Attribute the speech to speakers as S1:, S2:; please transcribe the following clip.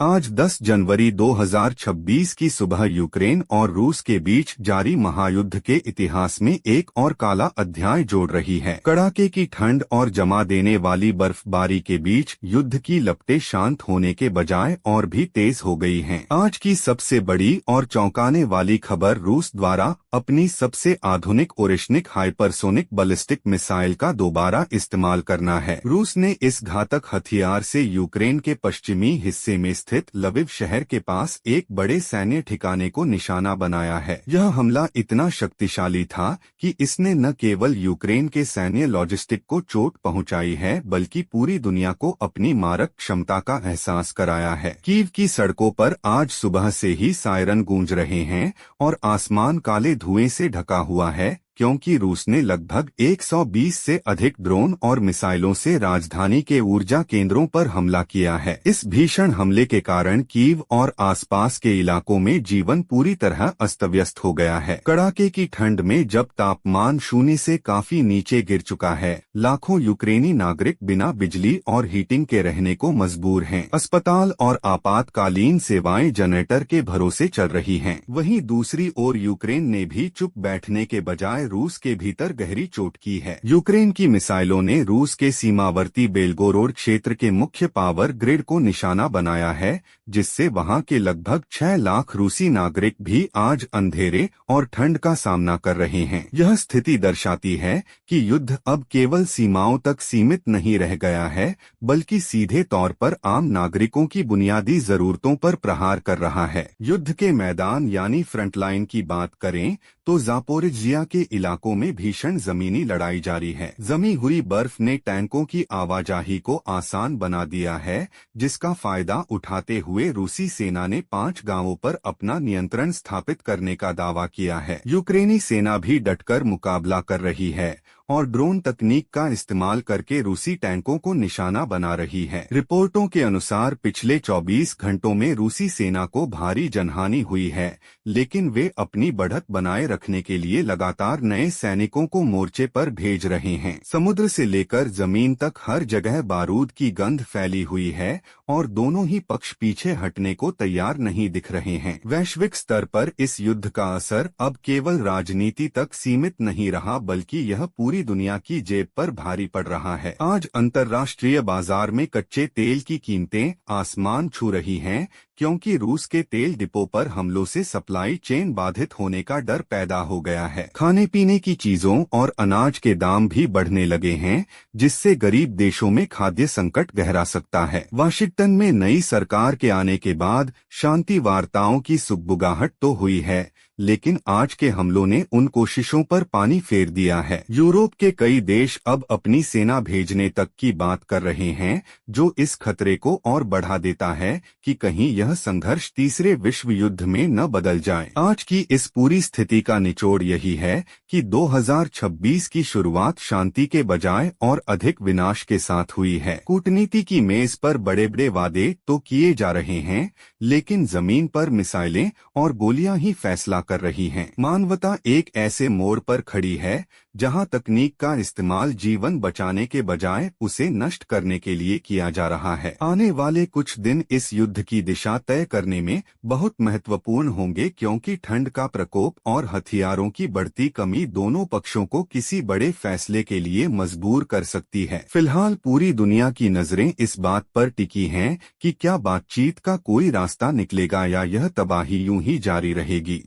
S1: आज 10 जनवरी 2026 की सुबह यूक्रेन और रूस के बीच जारी महायुद्ध के इतिहास में एक और काला अध्याय जोड़ रही है। कड़ाके की ठंड और जमा देने वाली बर्फबारी के बीच युद्ध की लपटें शांत होने के बजाय और भी तेज हो गई हैं। आज की सबसे बड़ी और चौंकाने वाली खबर रूस द्वारा अपनी सबसे आधुनिक ओरेशनिक हाइपरसोनिक बैलिस्टिक मिसाइल का दोबारा इस्तेमाल करना है। रूस ने इस घातक हथियार से यूक्रेन के पश्चिमी हिस्से में स्थित लविव शहर के पास एक बड़े सैन्य ठिकाने को निशाना बनाया है। यह हमला इतना शक्तिशाली था कि इसने न केवल यूक्रेन के सैन्य लॉजिस्टिक को चोट पहुंचाई है, बल्कि पूरी दुनिया को अपनी मारक क्षमता का एहसास कराया है। कीव की सड़कों पर आज सुबह से ही सायरन गूंज रहे हैं और आसमान काले धुएं से ढका हुआ है, क्योंकि रूस ने लगभग 120 से अधिक ड्रोन और मिसाइलों से राजधानी के ऊर्जा केंद्रों पर हमला किया है। इस भीषण हमले के कारण कीव और आसपास के इलाकों में जीवन पूरी तरह अस्त-व्यस्त हो गया है। कड़ाके की ठंड में जब तापमान शून्य से काफी नीचे गिर चुका है, लाखों यूक्रेनी नागरिक बिना बिजली और हीटिंग के रहने को मजबूर हैं। अस्पताल और आपातकालीन सेवाएं जनरेटर के भरोसे चल रही हैं। वहीं दूसरी ओर यूक्रेन ने भी चुप बैठने के बजाय रूस के भीतर गहरी चोट की है। यूक्रेन की मिसाइलों ने रूस के सीमावर्ती बेलगोरोड क्षेत्र के मुख्य पावर ग्रिड को निशाना बनाया है, जिससे वहां के लगभग 6 लाख रूसी नागरिक भी आज अंधेरे और ठंड का सामना कर रहे हैं। यह स्थिति दर्शाती है कि युद्ध अब केवल सीमाओं तक सीमित नहीं रह गया है, बल्कि सीधे तौर पर आम नागरिकों की बुनियादी जरूरतों पर प्रहार कर रहा है। युद्ध के मैदान यानी फ्रंटलाइन की बात करें तो जापोरिजिया के इलाकों में भीषण जमीनी लड़ाई जारी है। जमी हुई बर्फ ने टैंकों की आवाजाही को आसान बना दिया है, जिसका फायदा उठाते हुए रूसी सेना ने 5 गांवों पर अपना नियंत्रण स्थापित करने का दावा किया है। यूक्रेनी सेना भी डटकर मुकाबला कर रही है और ड्रोन तकनीक का इस्तेमाल करके रूसी टैंकों को निशाना बना रही है। रिपोर्टों के अनुसार पिछले 24 घंटों में रूसी सेना को भारी जनहानि हुई है, लेकिन वे अपनी बढ़त बनाए रखने के लिए लगातार नए सैनिकों को मोर्चे पर भेज रहे हैं। समुद्र से लेकर जमीन तक हर जगह बारूद की गंध फैली हुई है और दोनों ही पक्ष पीछे हटने को तैयार नहीं दिख रहे हैं। वैश्विक स्तर पर इस युद्ध का असर अब केवल राजनीति तक सीमित नहीं रहा, बल्कि यह पूरी दुनिया की जेब पर भारी पड़ रहा है। आज अंतर्राष्ट्रीय बाजार में कच्चे तेल की कीमतें आसमान छू रही हैं, क्योंकि रूस के तेल डिपो पर हमलों से सप्लाई चेन बाधित होने का डर पैदा हो गया है। खाने पीने की चीजों और अनाज के दाम भी बढ़ने लगे हैं, जिससे गरीब देशों में खाद्य संकट गहरा सकता है। वाशिंगटन में नई सरकार के आने के बाद शांति वार्ताओं की सुगबुगाहट तो हुई है, लेकिन आज के हमलों ने उन कोशिशों पर पानी फेर दिया है। यूरोप के कई देश अब अपनी सेना भेजने तक की बात कर रहे हैं, जो इस खतरे को और बढ़ा देता है कि कहीं यह संघर्ष तीसरे विश्व युद्ध में न बदल जाए। आज की इस पूरी स्थिति का निचोड़ यही है कि 2026 की शुरुआत शांति के बजाय और अधिक विनाश के साथ हुई है। कूटनीति की मेज पर बड़े बड़े वादे तो किए जा रहे हैं, लेकिन जमीन पर मिसाइलें और गोलियां ही फैसला कर रही हैं। मानवता एक ऐसे मोड़ पर खड़ी है जहां तकनीक का इस्तेमाल जीवन बचाने के बजाय उसे नष्ट करने के लिए किया जा रहा है। आने वाले कुछ दिन इस युद्ध की दिशा तय करने में बहुत महत्वपूर्ण होंगे, क्योंकि ठंड का प्रकोप और हथियारों की बढ़ती कमी दोनों पक्षों को किसी बड़े फैसले के लिए मजबूर कर सकती है। फिलहाल पूरी दुनिया की नजरें इस बात पर टिकी हैं कि क्या बातचीत का कोई रास्ता निकलेगा या यह तबाही यूं ही जारी रहेगी।